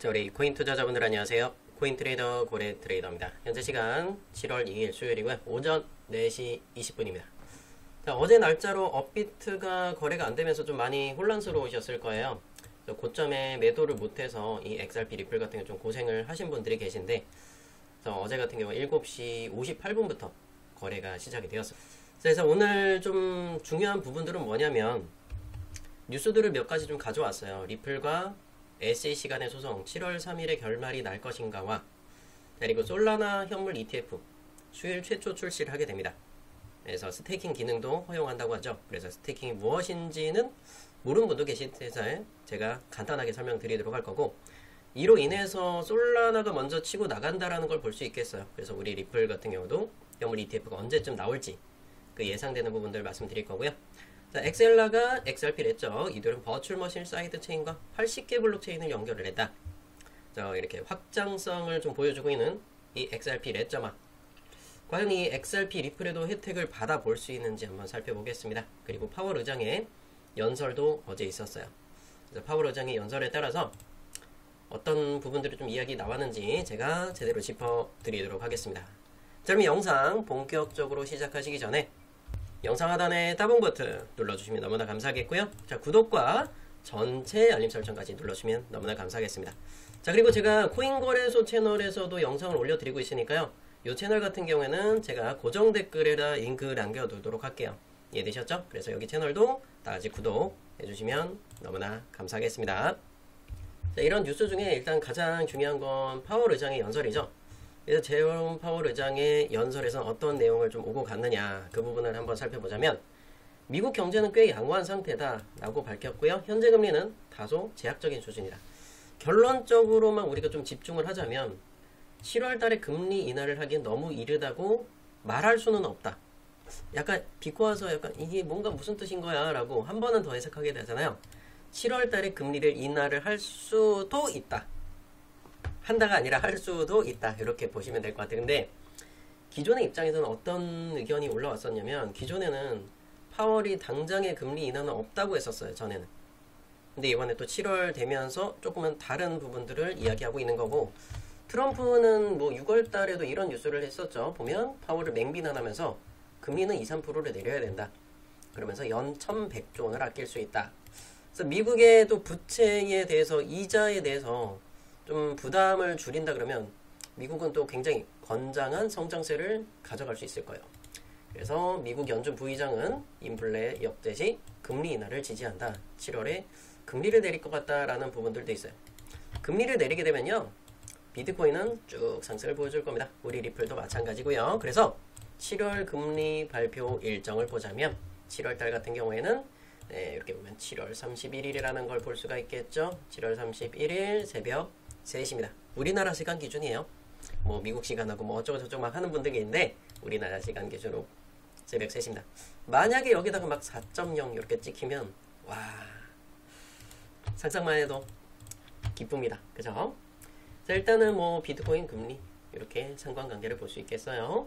자, 우리 코인 투자자분들 안녕하세요. 코인 트레이더 고래 트레이더입니다. 현재 시간 7월 2일 수요일이고요. 오전 4시 20분입니다. 자, 어제 날짜로 업비트가 거래가 안 되면서 좀 많이 혼란스러우셨을 거예요. 고점에 매도를 못해서 이 XRP 리플 같은 경우 좀 고생을 하신 분들이 계신데, 어제 같은 경우 7시 58분부터 거래가 시작이 되었습니다. 그래서 오늘 좀 중요한 부분들은 뭐냐면, 뉴스들을 몇 가지 좀 가져왔어요. 리플과 SEC 간의 소송 7월 3일에 결말이 날 것인가와, 그리고 솔라나 현물 ETF 수요일 최초 출시를 하게 됩니다. 그래서 스테이킹 기능도 허용한다고 하죠. 그래서 스테이킹이 무엇인지는 모르는 분도 계신 대사에 제가 간단하게 설명드리도록 할 거고, 이로 인해서 솔라나가 먼저 치고 나간다라는 걸 볼 수 있겠어요. 그래서 우리 리플 같은 경우도 현물 ETF가 언제쯤 나올지 그 예상되는 부분들 말씀드릴 거고요. 자, 엑셀라가 XRP 냈죠. 이들은 버추얼 머신 사이드 체인과 80개 블록체인을 연결을 했다. 자, 이렇게 확장성을 좀 보여주고 있는 이 XRP 레저마. 과연 이 XRP 리플에도 혜택을 받아볼 수 있는지 한번 살펴보겠습니다. 그리고 파월 의장의 연설도 어제 있었어요. 그래서 파월 의장의 연설에 따라서 어떤 부분들이 좀 이야기 나왔는지 제가 제대로 짚어드리도록 하겠습니다. 자, 그럼 영상 본격적으로 시작하시기 전에 영상 하단에 따봉 버튼 눌러주시면 너무나 감사하겠고요. 자, 구독과 전체 알림 설정까지 눌러주시면 너무나 감사하겠습니다. 자, 그리고 제가 코인거래소 채널에서도 영상을 올려드리고 있으니까요. 이 채널 같은 경우에는 제가 고정 댓글에다 링크 남겨두도록 할게요. 이해되셨죠? 그래서 여기 채널도 다 같이 구독해주시면 너무나 감사하겠습니다. 자, 이런 뉴스 중에 일단 가장 중요한 건 파월 의장의 연설이죠. 그래서 제롬 파월 의장의 연설에서 어떤 내용을 좀 오고 갔느냐, 그 부분을 한번 살펴보자면, 미국 경제는 꽤 양호한 상태다 라고 밝혔고요. 현재 금리는 다소 제약적인 수준이다. 결론적으로만 우리가 좀 집중을 하자면 7월 달에 금리 인하를 하기엔 너무 이르다고 말할 수는 없다. 약간 비꼬 와서 약간 이게 뭔가 무슨 뜻인 거야 라고 한 번은 더 해석하게 되잖아요. 7월 달에 금리를 인하를 할 수도 있다. 한다가 아니라 할 수도 있다. 이렇게 보시면 될 것 같아요. 근데 기존의 입장에서는 어떤 의견이 올라왔었냐면, 기존에는 파월이 당장의 금리 인하는 없다고 했었어요. 전에는. 근데 이번에 또 7월 되면서 조금은 다른 부분들을 이야기하고 있는 거고, 트럼프는 뭐 6월 달에도 이런 뉴스를 했었죠. 보면 파월을 맹비난하면서 금리는 2, 3%를 내려야 된다. 그러면서 연 1100조 원을 아낄 수 있다. 그래서 미국의 또 부채에 대해서, 이자에 대해서 좀 부담을 줄인다 그러면 미국은 또 굉장히 건장한 성장세를 가져갈 수 있을 거예요. 그래서 미국 연준 부의장은 인플레 역대 시 금리 인하를 지지한다. 7월에 금리를 내릴 것 같다라는 부분들도 있어요. 금리를 내리게 되면요, 비트코인은 쭉 상승을 보여줄 겁니다. 우리 리플도 마찬가지고요. 그래서 7월 금리 발표 일정을 보자면 7월 달 같은 경우에는 이렇게 보면 7월 31일이라는 걸 볼 수가 있겠죠. 7월 31일 새벽 3시입니다. 우리나라 시간 기준이에요. 뭐 미국 시간하고 뭐 어쩌고저쩌고 막 하는 분들이 있는데 우리나라 시간 기준으로 새벽 3시입니다. 만약에 여기다가 막 4.0 이렇게 찍히면 와, 상상만 해도 기쁩니다. 그죠? 자, 일단은 뭐 비트코인 금리 이렇게 상관관계를 볼 수 있겠어요.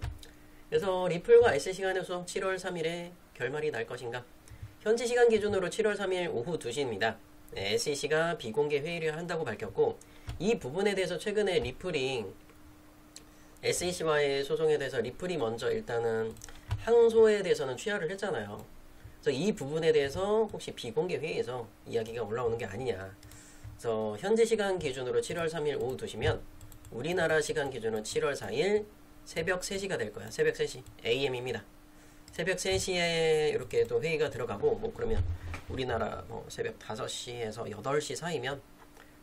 그래서 리플과 SEC 간의 소송 7월 3일에 결말이 날 것인가? 현지 시간 기준으로 7월 3일 오후 2시입니다. SEC가 비공개 회의를 한다고 밝혔고, 이 부분에 대해서 최근에 리플이 SEC와의 소송에 대해서 리플이 먼저 일단은 항소에 대해서는 취하를 했잖아요. 그래서 이 부분에 대해서 혹시 비공개 회의에서 이야기가 올라오는 게 아니냐. 그래서 현지 시간 기준으로 7월 3일 오후 2시면 우리나라 시간 기준으로 7월 4일 새벽 3시가 될 거야. 새벽 3시 AM입니다. 새벽 3시에 이렇게 또 회의가 들어가고, 뭐 그러면 우리나라 뭐 새벽 5시에서 8시 사이면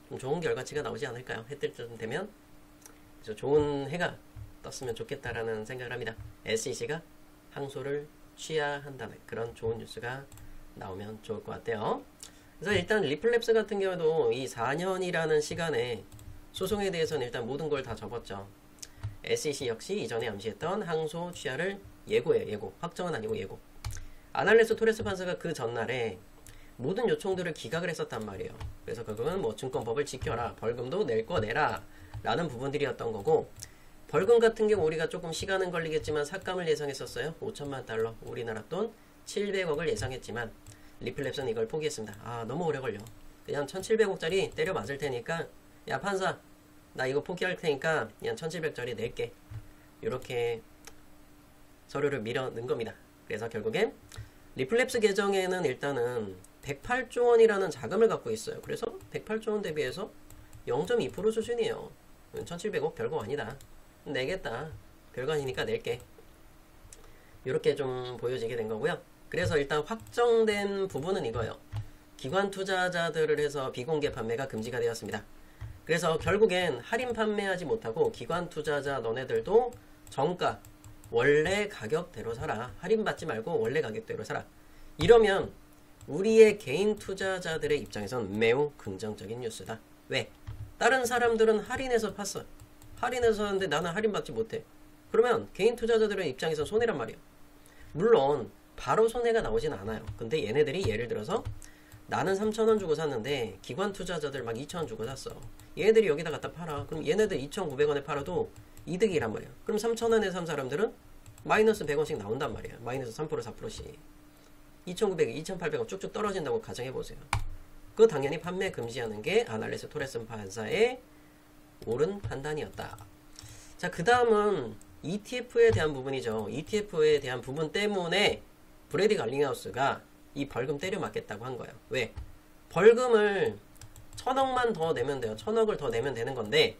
좀 좋은 결과치가 나오지 않을까요? 해 뜰 때 되면. 그래서 좋은 해가 떴으면 좋겠다라는 생각을 합니다. SEC가 항소를 취하한다는 그런 좋은 뉴스가 나오면 좋을 것 같아요. 그래서 일단 리플랩스 같은 경우도 이 4년이라는 시간에 소송에 대해서는 일단 모든 걸 다 접었죠. SEC 역시 이전에 암시했던 항소 취하를 예고예요. 예고. 확정은 아니고 예고. 아날레스 토레스 판사가 그 전날에 모든 요청들을 기각을 했었단 말이에요. 그래서 그건 뭐 증권법을 지켜라, 벌금도 낼 거 내라 라는 부분들이었던 거고, 벌금 같은 경우 우리가 조금 시간은 걸리겠지만 삭감을 예상했었어요. 5천만 달러, 우리나라 돈 700억을 예상했지만 리플랩스는 이걸 포기했습니다. 아, 너무 오래 걸려. 그냥 1700억짜리 때려 맞을 테니까 야 판사 나 이거 포기할 테니까 그냥 1700짜리 낼게. 이렇게 서류를 밀어 넣은 겁니다. 그래서 결국엔 리플랩스 계정에는 일단은 108조 원이라는 자금을 갖고 있어요. 그래서 108조 원 대비해서 0.2% 수준이에요. 1700억 별거 아니다. 내겠다. 별거 아니니까 낼게. 이렇게 좀 보여지게 된 거고요. 그래서 일단 확정된 부분은 이거예요. 기관 투자자들을 해서 비공개 판매가 금지가 되었습니다. 그래서 결국엔 할인 판매하지 못하고 기관 투자자 너네들도 정가 원래 가격대로 사라. 할인받지 말고 원래 가격대로 사라. 이러면 우리의 개인 투자자들의 입장에선 매우 긍정적인 뉴스다. 왜? 다른 사람들은 할인해서 팠어. 할인해서 하는데 나는 할인받지 못해. 그러면 개인 투자자들의 입장에선 손해란 말이야. 물론 바로 손해가 나오진 않아요. 근데 얘네들이 예를 들어서 나는 3,000원 주고 샀는데 기관 투자자들 막 2,000원 주고 샀어. 얘네들이 여기다 갖다 팔아. 그럼 얘네들 2,900원에 팔아도 이득이란 말이야. 그럼 3,000원에 산 사람들은 마이너스 100원씩 나온단 말이야. 마이너스 3% 4%씩. 2,900, 2,800원 쭉쭉 떨어진다고 가정해보세요. 그 당연히 판매 금지하는 게 아날레스 토레슨 판사의 옳은 판단이었다. 자, 그 다음은 ETF에 대한 부분이죠. ETF에 대한 부분 때문에 브래디 갈링하우스가 이 벌금 때려 맞겠다고 한 거예요. 왜? 벌금을 1,000억만 더 내면 돼요. 1,000억을 더 내면 되는 건데,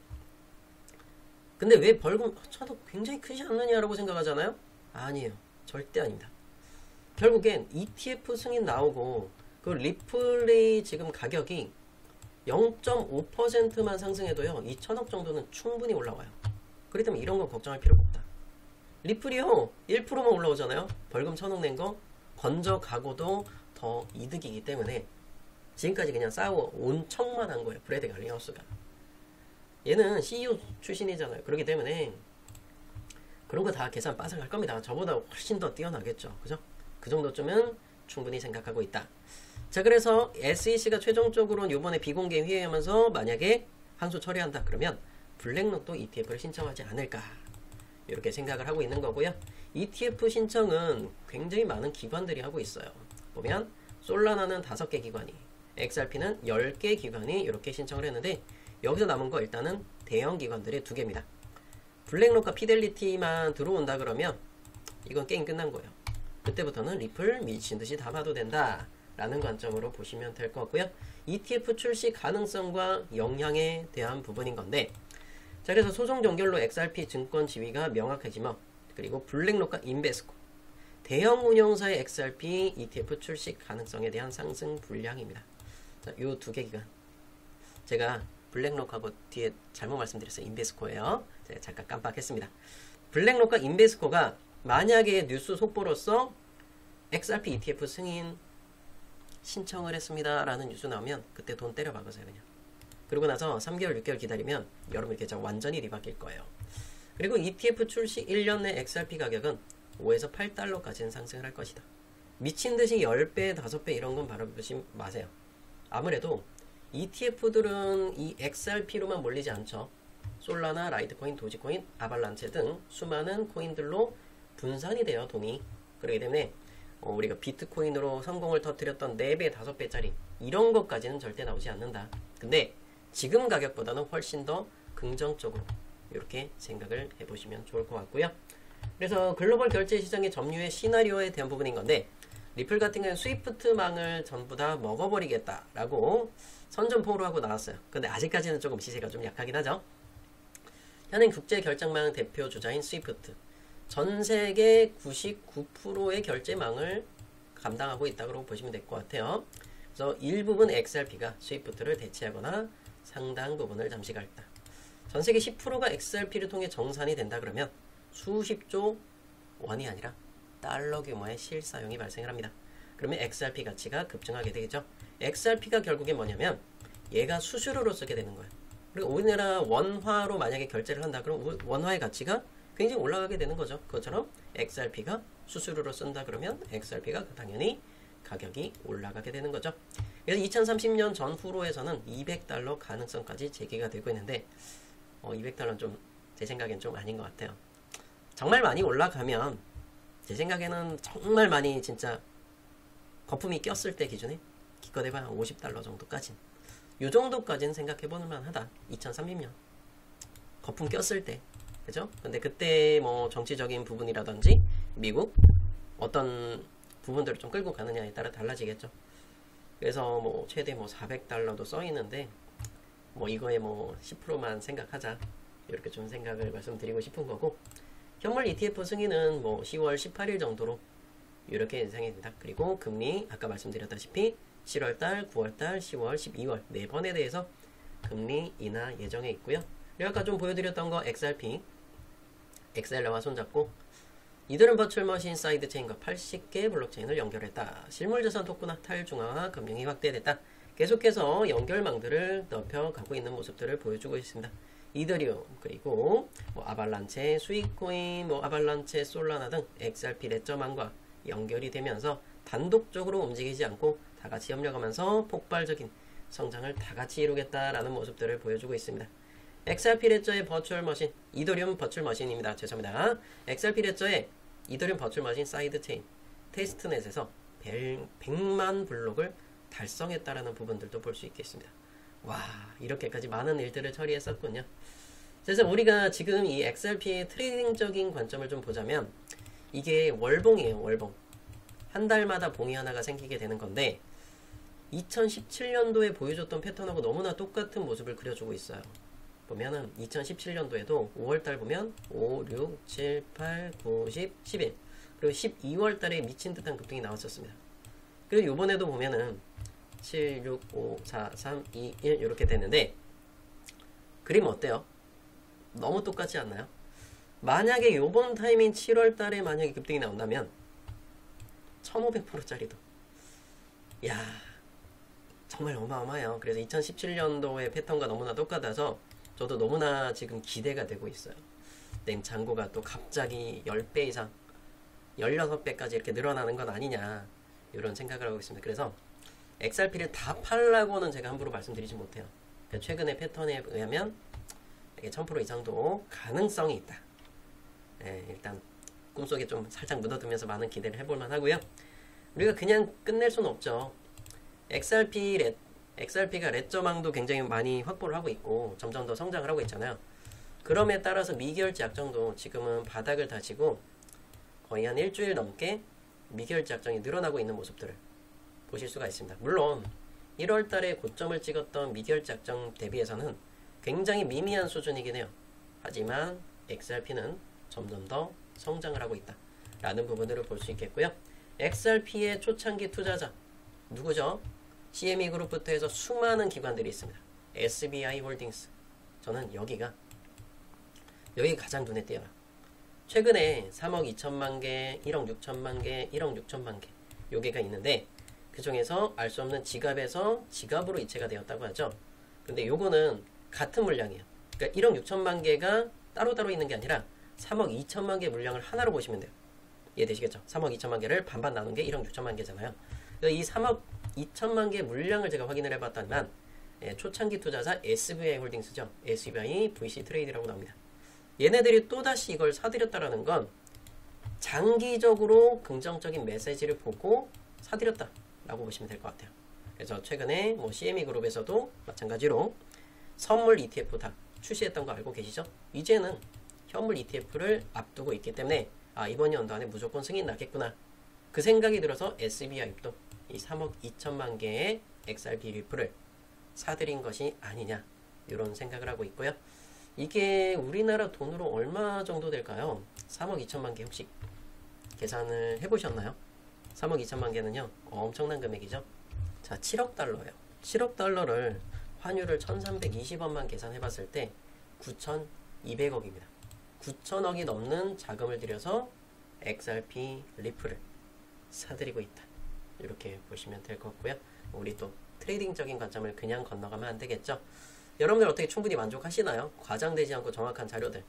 근데 왜 벌금 1,000억 굉장히 크지 않느냐라고 생각하잖아요? 아니에요. 절대 아닙니다. 결국엔 ETF 승인 나오고 그 리플레이 지금 가격이 0.5%만 상승해도요, 이 1,000억 정도는 충분히 올라와요. 그렇기 때문에 이런 거 걱정할 필요가 없다. 리플이요 1%만 올라오잖아요. 벌금 1,000억 낸 거 건져가고도 더 이득이기 때문에 지금까지 그냥 쌓아온 척만 한 거예요. 브래드 갈링하우스가. 얘는 CEO 출신이잖아요. 그렇기 때문에 그런 거 다 계산 빠삭할 겁니다. 저보다 훨씬 더 뛰어나겠죠. 그죠? 그 정도쯤은 충분히 생각하고 있다. 자, 그래서 SEC가 최종적으로는 이번에 비공개 회의하면서 만약에 항소 처리한다 그러면 블랙록도 ETF를 신청하지 않을까, 이렇게 생각을 하고 있는 거고요. ETF 신청은 굉장히 많은 기관들이 하고 있어요. 보면 솔라나는 5개 기관이, XRP는 10개 기관이 이렇게 신청을 했는데, 여기서 남은 거 일단은 대형 기관들이 2개입니다. 블랙록과 피델리티만 들어온다 그러면 이건 게임 끝난 거예요. 그때부터는 리플 미친듯이 다 봐도 된다 라는 관점으로 보시면 될 것 같고요. ETF 출시 가능성과 영향에 대한 부분인 건데, 자, 그래서 소송 종결로 XRP 증권 지위가 명확해지며, 그리고 블랙록과 인베스코 대형 운용사의 XRP ETF 출시 가능성에 대한 상승 분량입니다. 자, 요 2개 기관, 제가 블랙록하고 뒤에 잘못 말씀드렸어요. 인베스코예요. 제가 잠깐 깜빡했습니다. 블랙록과 인베스코가 만약에 뉴스 속보로서 XRP ETF 승인 신청을 했습니다 라는 뉴스 나오면 그때 돈 때려 박으세요. 그냥. 그러고 나서 3개월 6개월 기다리면 여러분 계정 완전히 리바뀔 거예요. 그리고 ETF 출시 1년 내 XRP 가격은 5에서 8달러까지는 상승을 할 것이다. 미친듯이 10배 5배 이런 건 바라보지 마세요. 아무래도 ETF들은 이 XRP로만 몰리지 않죠. 솔라나, 라이트코인, 도지코인, 아발란체 등 수많은 코인들로 분산이 돼요. 돈이. 그렇기 때문에 우리가 비트코인으로 성공을 터뜨렸던 4배, 5배짜리 이런 것까지는 절대 나오지 않는다. 근데 지금 가격보다는 훨씬 더 긍정적으로 이렇게 생각을 해보시면 좋을 것 같고요. 그래서 글로벌 결제 시장의 점유의 시나리오에 대한 부분인 건데, 리플 같은 경우는 스위프트망을 전부 다 먹어버리겠다라고 선전포고를 하고 나왔어요. 근데 아직까지는 조금 시세가 좀 약하긴 하죠. 현행 국제결정망 대표 주자인 스위프트, 전 세계 99%의 결제망을 감당하고 있다고 보시면 될 것 같아요. 그래서 일부분 XRP가 스위프트를 대체하거나 상당 부분을 잠시 갈다. 전 세계 10%가 XRP를 통해 정산이 된다 그러면 수십조 원이 아니라 달러 규모의 실사용이 발생을 합니다. 그러면 XRP 가치가 급증하게 되겠죠. XRP가 결국에 뭐냐면 얘가 수수료로 쓰게 되는 거예요. 그리고 우리나라 원화로 만약에 결제를 한다 그러면 원화의 가치가 굉장히 올라가게 되는 거죠. 그것처럼 XRP가 수수료로 쓴다 그러면 XRP가 당연히 가격이 올라가게 되는 거죠. 그래서 2030년 전후로에서는 200달러 가능성까지 제기가 되고 있는데 200달러는 좀 제 생각엔 좀 아닌 것 같아요. 정말 많이 올라가면 제 생각에는 정말 많이 진짜 거품이 꼈을 때 기준에 기껏 해봐야 50달러 정도까지 요 정도까지는 생각해보는 만하다. 2030년 거품 꼈을 때, 그죠? 근데 그때 뭐 정치적인 부분이라든지 미국 어떤 부분들을 좀 끌고 가느냐에 따라 달라지겠죠. 그래서 뭐 최대 뭐 400달러도 써 있는데 뭐 이거에 뭐 10%만 생각하자, 이렇게 좀 생각을 말씀드리고 싶은 거고, 현물 ETF 승인은 뭐 10월 18일 정도로 이렇게 예상이 된다. 그리고 금리 아까 말씀드렸다시피 7월달, 9월달, 10월, 12월 네 번에 대해서 금리 인하 예정에 있고요. 그리고 아까 좀 보여드렸던 거 XRP, 엑셀러와 손잡고 이들은 버추얼 머신 사이드체인과 80개 블록체인을 연결했다. 실물자산 토큰화 탈중앙화 금융이 확대됐다. 계속해서 연결망들을 넓혀가고 있는 모습들을 보여주고 있습니다. 이더리움, 그리고 뭐 아발란체, 스위코인, 뭐 아발란체, 솔라나 등 XRP 레저망과 연결이 되면서 단독적으로 움직이지 않고 다같이 협력하면서 폭발적인 성장을 다같이 이루겠다라는 모습들을 보여주고 있습니다. XRP 레저의 버추얼 머신, 이더리움 버추얼 머신입니다. 죄송합니다. XRP 레저의 이더리움 버추얼 머신 사이드 체인 테스트넷에서 100만 블록을 달성했다라는 부분들도 볼 수 있겠습니다. 와, 이렇게까지 많은 일들을 처리했었군요. 그래서 우리가 지금 이 XRP의 트레이딩적인 관점을 좀 보자면 이게 월봉이에요. 월봉. 한 달마다 봉이 하나가 생기게 되는 건데 2017년도에 보여줬던 패턴하고 너무나 똑같은 모습을 그려주고 있어요. 보면은 2017년도에도 5월달 보면 5, 6, 7, 8, 9, 10, 11 그리고 12월달에 미친 듯한 급등이 나왔었습니다. 그리고 요번에도 보면은 7, 6, 5, 4, 3, 2, 1 이렇게 되는데 그림 어때요? 너무 똑같지 않나요? 만약에 요번 타이밍 7월달에 만약에 급등이 나온다면 1500%짜리도 야, 정말 어마어마해요. 그래서 2017년도의 패턴과 너무나 똑같아서 저도 너무나 지금 기대가 되고 있어요. 냉장고가 또 갑자기 10배 이상 16배까지 이렇게 늘어나는 건 아니냐, 이런 생각을 하고 있습니다. 그래서 XRP를 다 팔라고는 제가 함부로 말씀드리지 못해요. 최근의 패턴에 의하면 1000% 이상도 가능성이 있다. 네, 일단 꿈속에 좀 살짝 묻어두면서 많은 기대를 해볼만 하고요. 우리가 그냥 끝낼 수는 없죠. XRP가 레저망도 굉장히 많이 확보를 하고 있고 점점 더 성장을 하고 있잖아요. 그럼에 따라서 미결제 약정도 지금은 바닥을 다지고 거의 한 일주일 넘게 미결제 약정이 늘어나고 있는 모습들을 보실 수가 있습니다. 물론 1월달에 고점을 찍었던 미결제 약정 대비해서는 굉장히 미미한 수준이긴 해요. 하지만 XRP는 점점 더 성장을 하고 있다 라는 부분들을 볼 수 있겠고요. XRP의 초창기 투자자 누구죠? CME 그룹부터 해서 수많은 기관들이 있습니다. SBI 홀딩스, 저는 여기가 가장 눈에 띄어요. 최근에 3억 2천만 개, 1억 6천만 개, 1억 6천만 개 요게가 있는데 그 중에서 알 수 없는 지갑에서 지갑으로 이체가 되었다고 하죠. 근데 요거는 같은 물량이에요. 그러니까 1억 6천만 개가 따로따로 있는 게 아니라 3억 2천만 개 물량을 하나로 보시면 돼요. 이해되시겠죠? 3억 2천만 개를 반반 나눈 게 1억 6천만 개잖아요. 이 3억 2천만 개 물량을 제가 확인을 해봤더니만 초창기 투자자 SBI 홀딩스죠. SBI VC 트레이드라고 나옵니다. 얘네들이 또다시 이걸 사들였다라는 건 장기적으로 긍정적인 메시지를 보고 사들였다라고 보시면 될 것 같아요. 그래서 최근에 뭐 CME 그룹에서도 마찬가지로 선물 ETF 다 출시했던 거 알고 계시죠? 이제는 현물 ETF를 앞두고 있기 때문에 이번 연도 안에 무조건 승인 나겠구나, 그 생각이 들어서 SBI도 이 3억 2천만 개의 XRP 리플을 사들인 것이 아니냐, 이런 생각을 하고 있고요. 이게 우리나라 돈으로 얼마 정도 될까요? 3억 2천만 개 혹시 계산을 해보셨나요? 3억 2천만 개는요 엄청난 금액이죠. 자, 7억 달러예요. 7억 달러를 환율을 1320원만 계산해봤을 때 9200억입니다. 9천억이 넘는 자금을 들여서 XRP 리플을 사들이고 있다, 이렇게 보시면 될 것 같고요. 우리 또 트레이딩적인 관점을 그냥 건너가면 안 되겠죠. 여러분들 어떻게 충분히 만족하시나요? 과장되지 않고 정확한 자료들.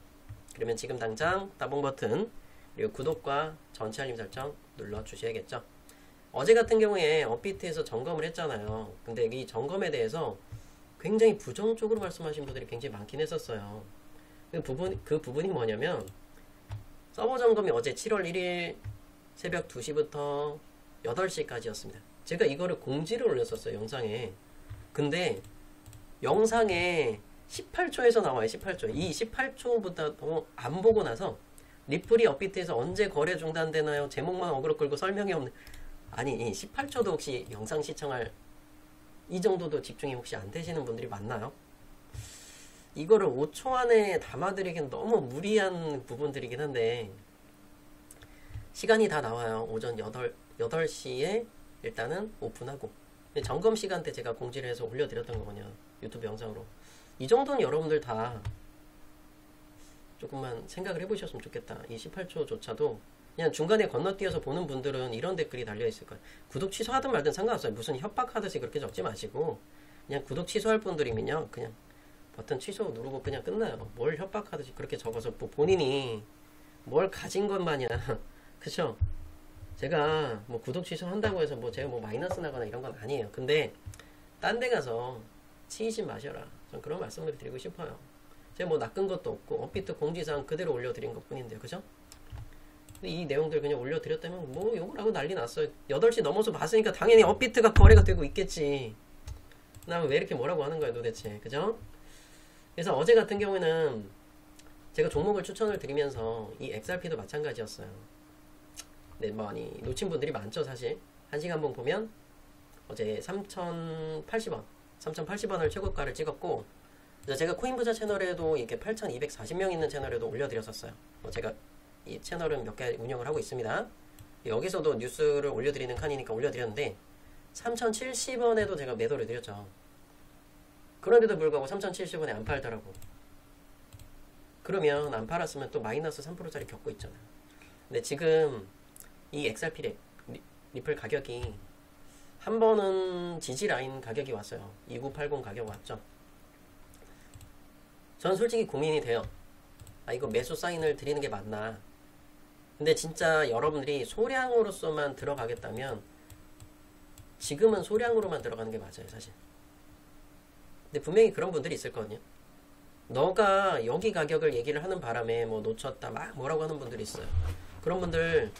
그러면 지금 당장 따봉 버튼 그리고 구독과 전체 알림 설정 눌러주셔야겠죠. 어제 같은 경우에 업비트에서 점검을 했잖아요. 근데 이 점검에 대해서 굉장히 부정적으로 말씀하신 분들이 굉장히 많긴 했었어요. 그 부분이 뭐냐면 서버 점검이 어제 7월 1일 새벽 2시부터 8시까지였습니다. 제가 이거를 공지를 올렸었어요, 영상에. 근데 영상에 18초에서 나와요. 18초. 이 18초보다 안 보고 나서 리플이 업비트에서 언제 거래 중단되나요? 제목만 어그로 끌고 설명이 없는. 아니, 이 18초도 혹시 영상 시청할 이 정도도 집중이 혹시 안 되시는 분들이 많나요? 이거를 5초 안에 담아드리긴 너무 무리한 부분들이긴 한데, 시간이 다 나와요. 오전 8시에 일단은 오픈하고. 점검 시간대 제가 공지를 해서 올려드렸던 거거든요. 유튜브 영상으로. 이 정도는 여러분들 다 조금만 생각을 해보셨으면 좋겠다. 이 18초조차도 그냥 중간에 건너뛰어서 보는 분들은 이런 댓글이 달려있을 거예요. 구독 취소하든 말든 상관없어요. 무슨 협박하듯이 그렇게 적지 마시고 그냥 구독 취소할 분들이면요, 그냥 버튼 취소 누르고 그냥 끝나요. 뭘 협박하듯이 그렇게 적어서 뭐 본인이 뭘 가진 것 마냥 그쵸? 제가 뭐 구독 취소한다고 해서 뭐 제가 뭐 마이너스 나거나 이런 건 아니에요. 근데 딴 데 가서 치이지 마셔라. 전 그런 말씀을 드리고 싶어요. 제가 뭐 낚은 것도 없고 업비트 공지사항 그대로 올려드린 것 뿐인데요. 그죠? 근데 이 내용들 그냥 올려드렸다면 뭐 욕을 하고 난리 났어요. 8시 넘어서 봤으니까 당연히 업비트가 거래가 되고 있겠지. 나 왜 이렇게 뭐라고 하는 거야 도대체. 그죠? 그래서 어제 같은 경우에는 제가 종목을 추천을 드리면서 이 XRP도 마찬가지였어요. 네, 많이 놓친 분들이 많죠, 사실. 1시간 분 보면 어제 3,080원, 3,080원을 최고가를 찍었고, 제가 코인부자 채널에도 이렇게 8,240명 있는 채널에도 올려드렸었어요. 제가 이 채널은 몇 개 운영을 하고 있습니다. 여기서도 뉴스를 올려드리는 칸이니까 올려드렸는데 3,070원에도 제가 매도를 드렸죠. 그런데도 불구하고 3,070원에 안 팔더라고. 그러면 안 팔았으면 또 마이너스 3%짜리 겪고 있잖아요. 근데 지금 이 XRP 리플 가격이 한 번은 지지 라인 가격이 왔어요. 2980 가격 왔죠. 저는 솔직히 고민이 돼요. 아, 이거 매수 사인을 드리는 게 맞나. 근데 진짜 여러분들이 소량으로서만 들어가겠다면 지금은 소량으로만 들어가는 게 맞아요, 사실. 근데 분명히 그런 분들이 있을 거거든요. 너가 여기 가격을 얘기를 하는 바람에 뭐 놓쳤다 막 뭐라고 하는 분들이 있어요. 그런 분들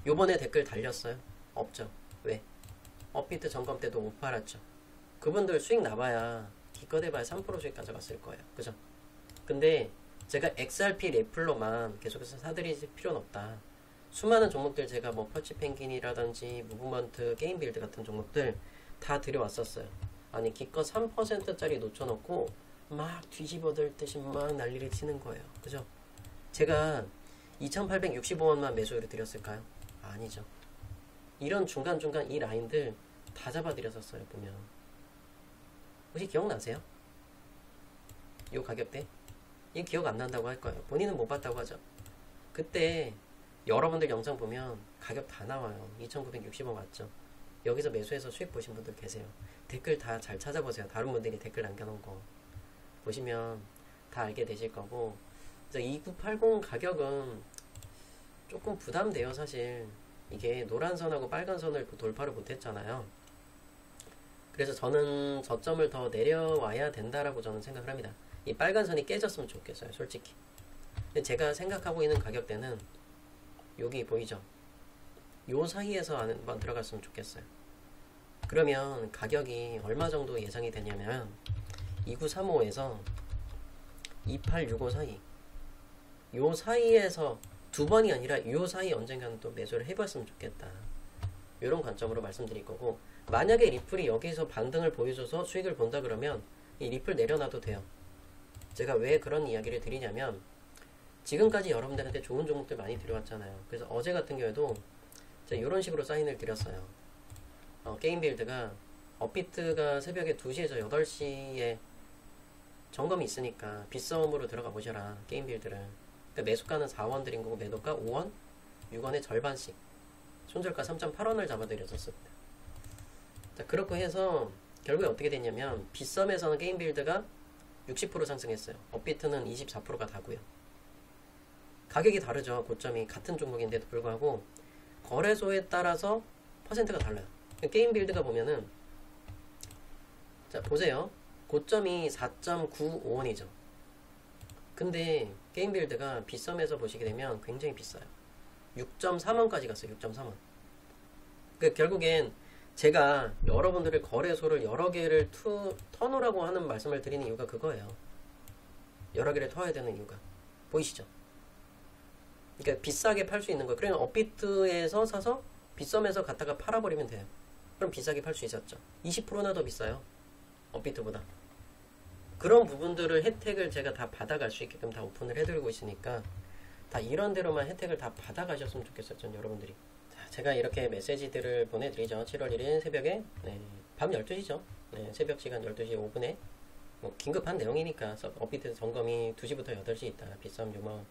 요번에 댓글 달렸어요? 없죠. 왜? 업비트 점검 때도 못 팔았죠. 그분들 수익 나봐야 기껏 해봐야 3% 수익 가져갔을 거예요. 그죠? 근데 제가 XRP 레플로만 계속해서 사드릴 필요는 없다. 수많은 종목들 제가 뭐 퍼치펭귄이라든지 무브먼트, 게임빌드 같은 종목들 다 들여왔었어요. 아니 기껏 3%짜리 놓쳐놓고 막 뒤집어들 듯이 막 난리를 치는 거예요. 그죠? 제가 2,865원만 매수를 드렸을까요? 아니죠. 이런 중간중간 이 라인들 다 잡아드렸었어요. 보면 혹시 기억나세요? 이 가격대? 이 기억 안 난다고 할 거예요. 본인은 못 봤다고 하죠. 그때 여러분들 영상 보면 가격 다 나와요. 2,960원 맞죠? 여기서 매수해서 수익 보신 분들 계세요. 댓글 다 잘 찾아보세요. 다른 분들이 댓글 남겨놓은 거 보시면 다 알게 되실 거고. 그래서 2980 가격은 조금 부담돼요. 사실 이게 노란 선하고 빨간 선을 돌파를 못했잖아요. 그래서 저는 저점을 더 내려와야 된다라고 저는 생각을 합니다. 이 빨간 선이 깨졌으면 좋겠어요, 솔직히. 근데 제가 생각하고 있는 가격대는 여기 보이죠? 요 사이에서 한번 들어갔으면 좋겠어요. 그러면 가격이 얼마 정도 예상이 되냐면 2935에서 2865 사이, 요 사이에서 두 번이 아니라 요 사이 언젠가는 또 매수를 해봤으면 좋겠다. 이런 관점으로 말씀드릴 거고, 만약에 리플이 여기서 반등을 보여줘서 수익을 본다 그러면 이 리플 내려놔도 돼요. 제가 왜 그런 이야기를 드리냐면 지금까지 여러분들한테 좋은 종목들 많이 들여왔잖아요. 그래서 어제 같은 경우에도 제가 이런 식으로 사인을 드렸어요. 게임빌드가 업비트가 새벽에 2시에서 8시에 점검이 있으니까 빗싸움으로 들어가 보셔라. 게임빌드를. 그러니까 매수가는 4원 드린 거고 매도가 5원, 6원의 절반씩 손절가 3.8원을 잡아드렸었습니다. 자, 그렇게 해서 결국에 어떻게 됐냐면 빗썸에서는 게임빌드가 60% 상승했어요. 업비트는 24%가 다고요. 가격이 다르죠. 고점이 같은 종목인데도 불구하고 거래소에 따라서 퍼센트가 달라요. 게임빌드가 보면은 자 보세요. 고점이 4.95원이죠. 근데 게임빌드가 빗썸에서 보시게 되면 굉장히 비싸요. 6.3원까지 갔어요. 6.3원. 그 결국엔 제가 여러분들의 거래소를 여러 개를 터놓으라고 하는 말씀을 드리는 이유가 그거예요. 여러 개를 터야 되는 이유가 보이시죠? 그러니까 비싸게 팔 수 있는 거예요. 그러면 업비트에서 사서 빗썸에서 갖다가 팔아버리면 돼요. 그럼 비싸게 팔 수 있었죠. 20%나 더 비싸요. 업비트보다. 그런 부분들을 혜택을 제가 다 받아갈 수 있게끔 다 오픈을 해드리고 있으니까 다 이런 데로만 혜택을 다 받아가셨으면 좋겠어요. 전 여러분들이. 자, 제가 이렇게 메시지들을 보내드리죠. 7월 1일 새벽에 밤 12시죠. 새벽 시간 12시 5분에 뭐 긴급한 내용이니까 업비트 점검이 2시부터 8시 있다. 빗썸 유머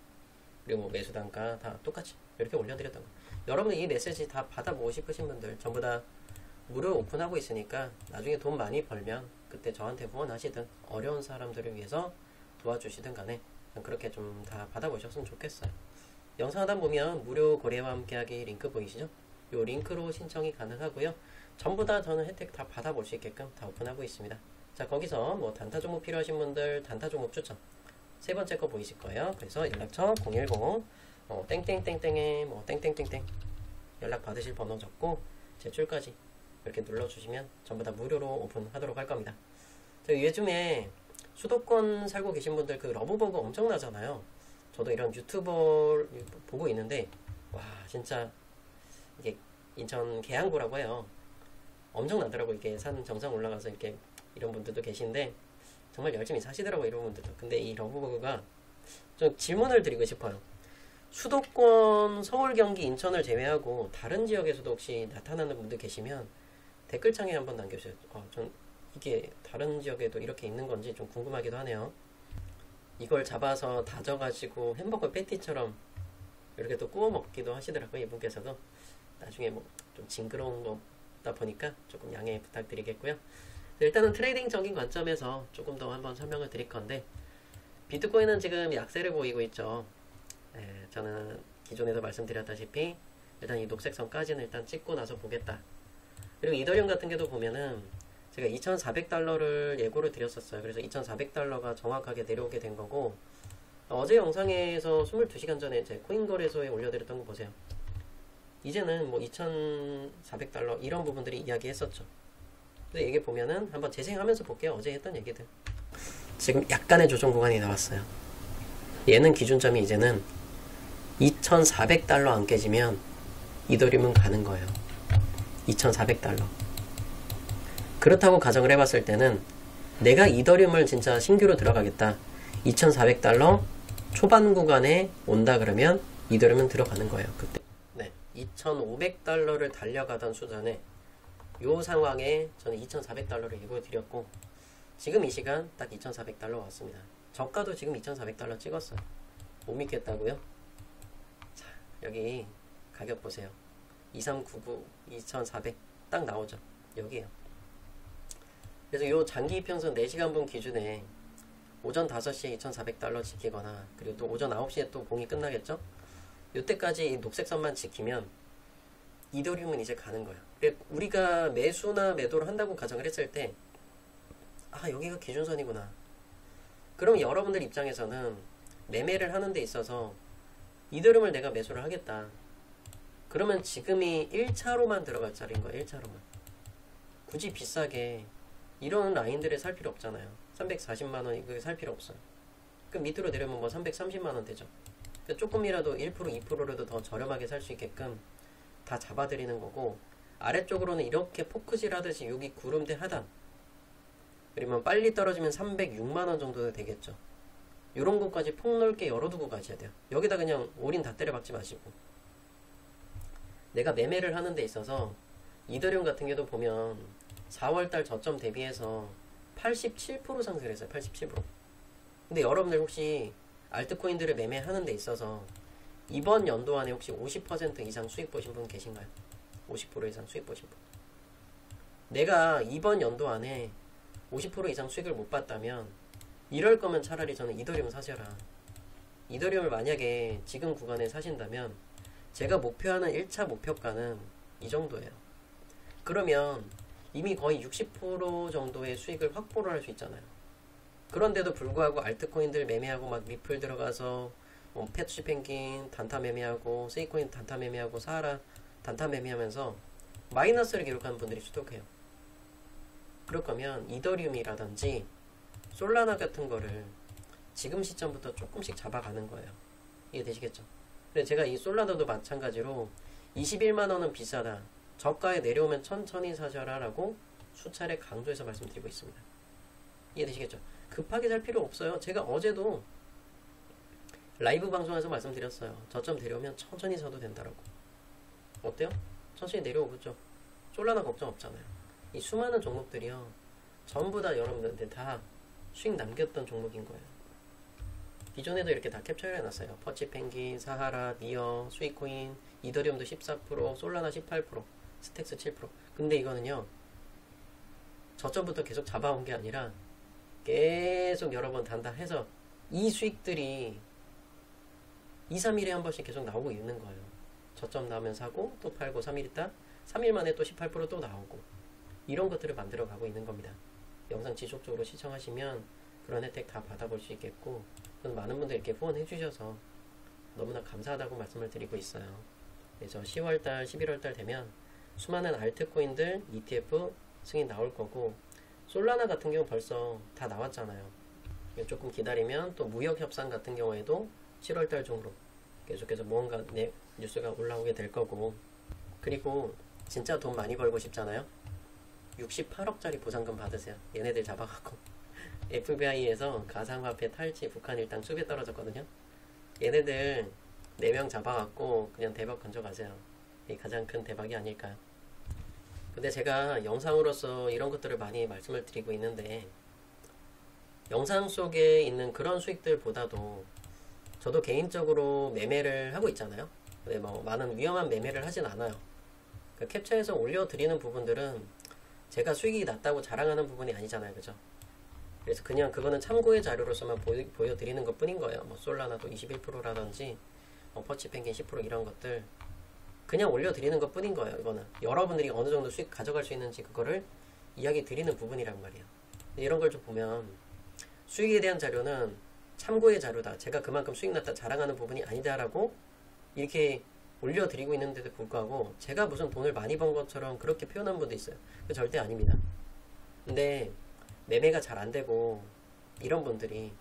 그리고 뭐 매수 단가 다 똑같이 이렇게 올려드렸던 거. 여러분들 이 메시지 다 받아보고 싶으신 분들 전부 다 무료 오픈하고 있으니까 나중에 돈 많이 벌면 그때 저한테 후원하시든 어려운 사람들을 위해서 도와주시든 간에 그렇게 좀 다 받아보셨으면 좋겠어요. 영상 하단 보면 무료 거래와 함께하기 링크 보이시죠? 이 링크로 신청이 가능하고요. 전부 다 저는 혜택 다 받아볼 수 있게끔 다 오픈하고 있습니다. 자, 거기서 뭐 단타 종목 필요하신 분들 단타 종목 추천 세 번째 거 보이실 거예요. 그래서 연락처 010 땡땡땡땡에 뭐 땡땡땡땡 연락 받으실 번호 적고 제출까지 이렇게 눌러주시면 전부 다 무료로 오픈하도록 할 겁니다. 요즘에 수도권 살고 계신 분들 그 러브버그 엄청나잖아요. 저도 이런 유튜버 보고 있는데 와 진짜 이게 인천 계양구라고 해요. 엄청나더라고. 이게 산 정상 올라가서 이렇게 이런 분들도 계신데 정말 열심히 사시더라고 이런 분들도. 근데 이 러브버그가 좀 질문을 드리고 싶어요. 수도권 서울 경기 인천을 제외하고 다른 지역에서도 혹시 나타나는 분들 계시면 댓글창에 한번 남겨주세요. 전 이게 다른 지역에도 이렇게 있는 건지 좀 궁금하기도 하네요. 이걸 잡아서 다져가지고 햄버거 패티처럼 이렇게 또 구워 먹기도 하시더라고요. 이분께서도. 나중에 뭐 좀 징그러운 거다 보니까 조금 양해 부탁드리겠고요. 일단은 트레이딩적인 관점에서 조금 더 한번 설명을 드릴 건데 비트코인은 지금 약세를 보이고 있죠. 저는 기존에도 말씀드렸다시피 일단 이 녹색 선까지는 일단 찍고 나서 보겠다. 그리고 이더리움 같은 게도 보면은 제가 2,400달러를 예고를 드렸었어요. 그래서 2,400달러가 정확하게 내려오게 된 거고 어제 영상에서 22시간 전에 제 코인 거래소에 올려드렸던 거 보세요. 이제는 뭐 2,400달러 이런 부분들이 이야기했었죠. 근데 이게 보면은 한번 재생하면서 볼게요. 어제 했던 얘기들. 지금 약간의 조정 구간이 나왔어요. 얘는 기준점이 이제는 2,400달러 안 깨지면 이더리움은 가는 거예요. 2,400달러. 그렇다고 가정을 해봤을 때는 내가 이더리움을 진짜 신규로 들어가겠다. 2,400달러 초반 구간에 온다 그러면 이더리움은 들어가는 거예요. 그때. 2,500달러를 달려가던 수준에 요 상황에 저는 2,400달러를 예고해 드렸고 지금 이 시간 딱 2,400달러 왔습니다. 저가도 지금 2,400달러 찍었어요. 못 믿겠다고요? 자, 여기 가격 보세요. 2399, 2,400 딱 나오죠. 여기에요. 그래서 요 장기 이평선 4시간 분 기준에 오전 5시에 2,400달러 지키거나 그리고 또 오전 9시에 또 공이 끝나겠죠? 요때까지 이 녹색 선만 지키면 이더리움은 이제 가는 거예요. 우리가 매수나 매도를 한다고 가정을 했을 때 여기가 기준선이구나. 그럼 여러분들 입장에서는 매매를 하는 데 있어서 이더리움을 내가 매수를 하겠다. 그러면 지금이 1차로만 들어갈 자리인 거예요. 1차로만. 굳이 비싸게 이런 라인들에 살 필요 없잖아요. 340만원 이거 살 필요 없어요. 그럼 밑으로 내려면 뭐 330만원 되죠. 조금이라도 1% 2%라도 더 저렴하게 살 수 있게끔 다 잡아드리는 거고 아래쪽으로는 이렇게 포크질 하듯이 여기 구름대 하단 그러면 빨리 떨어지면 306만원 정도 되겠죠. 요런 것까지 폭넓게 열어두고 가셔야 돼요. 여기다 그냥 올인 다 때려박지 마시고 내가 매매를 하는 데 있어서 이더리움 같은 경우도 보면 4월달 저점 대비해서 87% 상승했어요. 87%. 근데 여러분들 혹시 알트코인들을 매매하는 데 있어서 이번 연도 안에 혹시 50% 이상 수익 보신 분 계신가요? 50% 이상 수익 보신 분. 내가 이번 연도 안에 50% 이상 수익을 못 봤다면 이럴 거면 차라리 저는 이더리움 사셔라. 이더리움을 만약에 지금 구간에 사신다면 제가 목표하는 1차 목표가는 이 정도예요. 그러면 이미 거의 60% 정도의 수익을 확보를 할 수 있잖아요. 그런데도 불구하고 알트코인들 매매하고 막 리플 들어가서 패투시 펭귄 단타 매매하고 세이코인 단타 매매하고 사하라 단타 매매하면서 마이너스를 기록하는 분들이 수독해요. 그럴 거면 이더리움이라든지 솔라나 같은 거를 지금 시점부터 조금씩 잡아가는 거예요. 이해되시겠죠? 근데 제가 이 솔라나도 마찬가지로 21만원은 비싸다, 저가에 내려오면 천천히 사셔라 라고 수차례 강조해서 말씀드리고 있습니다. 이해되시겠죠? 급하게 살 필요 없어요. 제가 어제도 라이브 방송에서 말씀드렸어요. 저점 내려오면 천천히 사도 된다라고. 어때요? 천천히 내려오겠죠? 솔라나 걱정 없잖아요. 이 수많은 종목들이요, 전부 다 여러분들한테 다 수익 남겼던 종목인 거예요. 기존에도 이렇게 다 캡처를 해놨어요. 퍼치펭귄, 사하라, 니어, 스위코인, 이더리움도 14%, 솔라나 18%, 스택스 7%. 근데 이거는요, 저점부터 계속 잡아온 게 아니라 계속 여러 번 단단해서 이 수익들이 2, 3일에 한 번씩 계속 나오고 있는 거예요. 저점 나오면 사고 또 팔고 3일 있다 3일 만에 또 18%또 나오고, 이런 것들을 만들어 가고 있는 겁니다. 영상 지속적으로 시청하시면 그런 혜택 다 받아볼 수 있겠고, 많은 분들 이렇게 후원해 주셔서 너무나 감사하다고 말씀을 드리고 있어요. 그래서 10월달 11월달 되면 수많은 알트코인들 ETF 승인 나올 거고, 솔라나 같은 경우 벌써 다 나왔잖아요. 조금 기다리면 또 무역협상 같은 경우에도 7월달 중으로 계속해서 뭔가 뉴스가 올라오게 될 거고, 그리고 진짜 돈 많이 벌고 싶잖아요. 68억짜리 보상금 받으세요. 얘네들 잡아갖고 FBI에서 가상화폐 탈취 북한 일당 수배 떨어졌거든요. 얘네들 4명 잡아갖고 그냥 대박 건져가세요. 이게 가장 큰 대박이 아닐까요? 근데 제가 영상으로서 이런 것들을 많이 말씀을 드리고 있는데, 영상 속에 있는 그런 수익들보다도 저도 개인적으로 매매를 하고 있잖아요. 근데 뭐 많은 위험한 매매를 하진 않아요. 그 캡처해서 올려드리는 부분들은 제가 수익이 낮다고 자랑하는 부분이 아니잖아요. 그죠? 그래서 그냥 그거는 참고의 자료로서만 보여드리는 것 뿐인 거예요. 뭐 솔라나도 21%라든지 퍼치펭귄 10% 이런 것들 그냥 올려드리는 것 뿐인 거예요. 이거는 여러분들이 어느 정도 수익 가져갈 수 있는지 그거를 이야기 드리는 부분이란 말이에요. 이런 걸 좀 보면 수익에 대한 자료는 참고의 자료다, 제가 그만큼 수익 났다 자랑하는 부분이 아니다라고 이렇게 올려드리고 있는데도 불구하고 제가 무슨 돈을 많이 번 것처럼 그렇게 표현한 분도 있어요. 그거 절대 아닙니다. 근데 매매가 잘 안되고 이런 분들이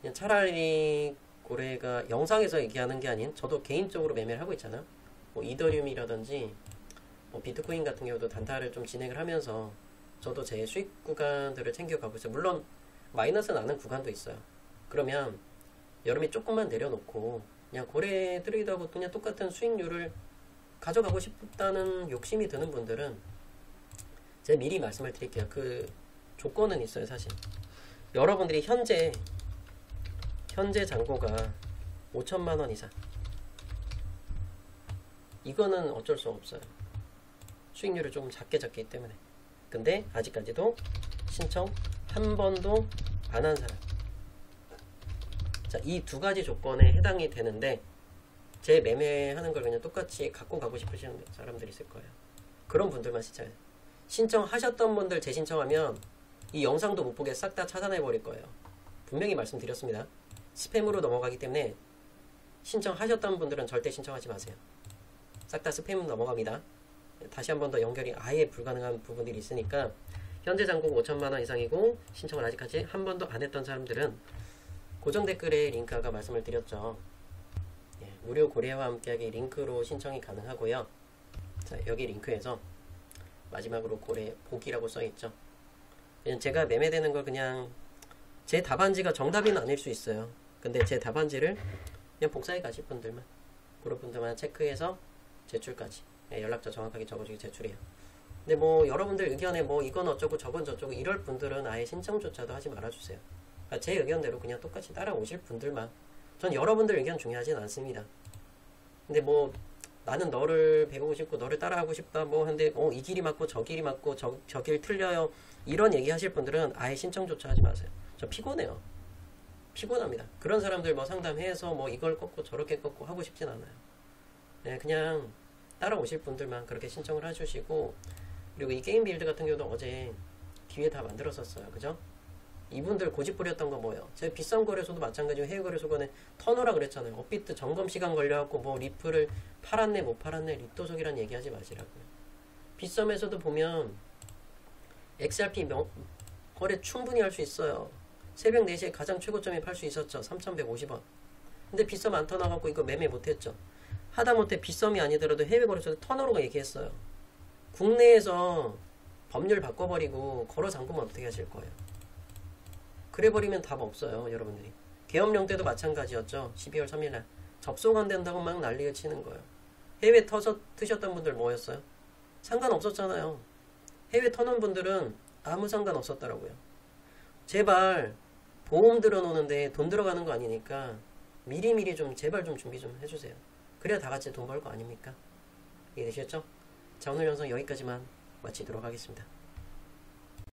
그냥 차라리 고래가 영상에서 얘기하는 게 아닌, 저도 개인적으로 매매를 하고 있잖아요. 뭐 이더리움이라든지 뭐 비트코인 같은 경우도 단타를 좀 진행을 하면서 저도 제 수익 구간들을 챙겨가고 있어요. 물론 마이너스 나는 구간도 있어요. 그러면 여름에 조금만 내려놓고 그냥 고래 트레이더하고 그냥 똑같은 수익률을 가져가고 싶다는 욕심이 드는 분들은 제가 미리 말씀을 드릴게요. 그 조건은 있어요. 사실 여러분들이 현재 잔고가 5천만원 이상, 이거는 어쩔 수 없어요. 수익률을 조금 작게 잡기 때문에. 근데 아직까지도 신청 한 번도 안 한 사람, 자, 이 두 가지 조건에 해당이 되는데 제 매매하는 걸 그냥 똑같이 갖고 가고 싶으시는 사람들이 있을 거예요. 그런 분들만 신청해요. 신청하셨던 분들 재신청하면 이 영상도 못 보게 싹 다 차단해 버릴 거예요. 분명히 말씀드렸습니다. 스팸으로 넘어가기 때문에 신청하셨던 분들은 절대 신청하지 마세요. 싹 다 스팸으로 넘어갑니다. 다시 한 번 더 연결이 아예 불가능한 부분들이 있으니까, 현재 잔고 5천만원 이상이고 신청을 아직까지 한 번도 안 했던 사람들은 고정 댓글에 링크 아까 말씀을 드렸죠. 예, 무료 고래와 함께하기 링크로 신청이 가능하고요. 자, 여기 링크에서 마지막으로 고래 보기라고 써있죠. 제가 매매되는 걸 그냥 제 답안지가 정답은 아닐 수 있어요. 근데 제 답안지를 그냥 복사해 가실 분들만, 그런 분들만 체크해서 제출까지, 예, 연락처 정확하게 적어주기 제출해요. 근데 뭐 여러분들 의견에 뭐 이건 어쩌고 저건 저쩌고 이럴 분들은 아예 신청조차도 하지 말아주세요. 제 의견대로 그냥 똑같이 따라오실 분들만. 전 여러분들 의견 중요하진 않습니다. 근데 뭐 나는 너를 배우고 싶고 너를 따라하고 싶다 뭐 한데 이 길이 맞고 저 길이 맞고 저 길 틀려요, 이런 얘기 하실 분들은 아예 신청조차 하지 마세요. 저 피곤해요. 피곤합니다. 그런 사람들 뭐 상담해서 뭐 이걸 꺾고 저렇게 꺾고 하고 싶진 않아요. 네, 그냥 따라오실 분들만 그렇게 신청을 해주시고, 그리고 이 게임 빌드 같은 경우도 어제 기회 다 만들었었어요. 그죠? 이분들 고집 부렸던 거 뭐예요? 제가 비싼 거래소도 마찬가지고 해외 거래소간에 터놓으라 그랬잖아요. 업비트 점검 시간 걸려갖고 뭐 리플을 팔았네 못 팔았네 립도석이란 얘기하지 마시라고요. 빗썸에서도 보면 XRP 거래 충분히 할 수 있어요. 새벽 4시에 가장 최고점에 팔 수 있었죠. 3,150원. 근데 빗썸 안 터나갖고 이거 매매 못했죠. 하다못해 빗썸이 아니더라도 해외 거래소도 터너로가 얘기했어요. 국내에서 법률 바꿔버리고 걸어 잠그면 어떻게 하실 거예요? 그래버리면 답 없어요, 여러분들이. 계엄령 때도 마찬가지였죠. 12월 3일날 접속 안 된다고 막 난리를 치는 거예요. 해외 트셨던 분들 뭐였어요? 상관없었잖아요. 해외 터는 분들은 아무 상관없었더라고요. 제발 보험 들어놓는데 돈 들어가는 거 아니니까 미리미리 좀 제발 좀 준비 좀 해주세요. 그래야 다 같이 돈 벌 거 아닙니까? 이해되셨죠? 자, 오늘 영상 여기까지만 마치도록 하겠습니다.